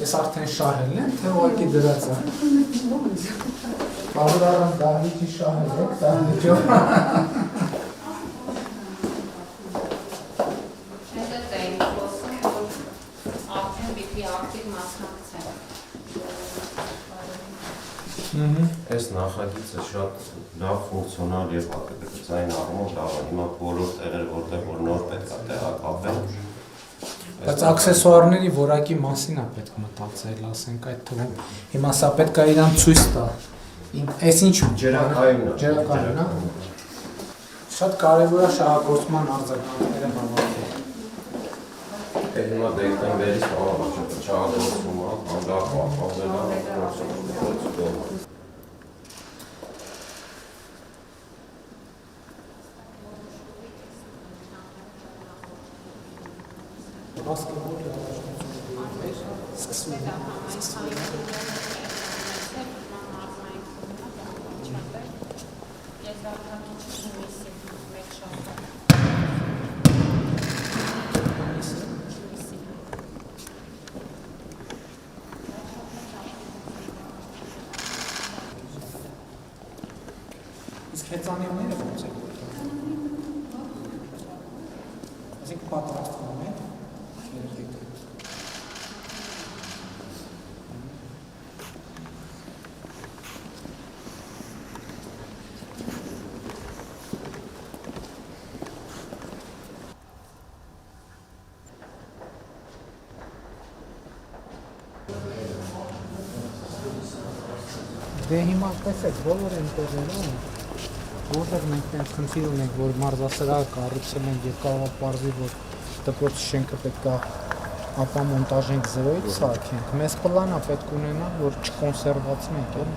Ես արդեն շահել եմ, թե ուղղակի դրած է։ Բաղրարան դահլիճի շահել եք, դահլիճով։ Հետդ էին խոսում, որ արդեն պիտի ակտիվ մասնակցեն։ Այս նախագիծը շատ լավ ֆունկցիոնալ եւ ակտիվային առումով լավ է։ Հիմա բոլոր տեղերը, որտեղ որ նոր պետք է տեղակապեն, Բայց աքսեսուարների որակի մասին է պետք մտածել, ասենք այդ թվում։ Հիմա սա պետք է իրան ցույց տա։ Այս ինչ ջրակայինն է։ Ջրակայինն է։ Շատ կարևոր է շահագործման արձագանքները հավաքել։ Հիմա դեկտեմբերից շահագործումը լավ պահպանվել է procedure-ը։ Իսկ հեծանիվները ոնց է։ Այսինքն պատրաստվում են երեխեք։ Դե հիմա տեսեք, բոլոր ընկերներում որտեղ մենք այնպես խնդիր ունենք, որ մարզասրահը կառուցել են եւ կարող է պարզի, որ դպրոցի շենքը պետք է ապա մոնտաժենք 0-ից սարքենք։ Մեզ պլան է պետք ունենալ, որ չկոնսերվացնենք, էլ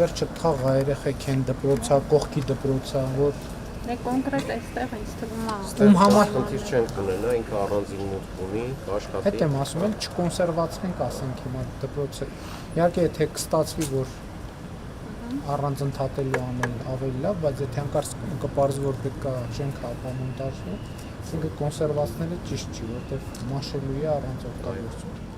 վերջը թաղա երեխեք են դպրոցա, կողքի դպրոցա, որ Դե կոնկրետ այստեղ ինձ թվում է։ ում համար Խնդիր չեն կունենա, ինքը առանձին մուտք ունի, աշխատի։ Հետ եմ ասում, էլ չկոնսերվացնենք, ասենք հիմա դպրոցը։ Իհարկե, եթե կստացվի, որ առանձնթատելու անել ավելի լավ, բայց եթե հանկարծ կպարզվի, որ պետք է շենքը ապամոնտաժի, ինքը կոնսերվացնելը ճիշտ չի, որտեղ մաշելու է առանց օգտագործում։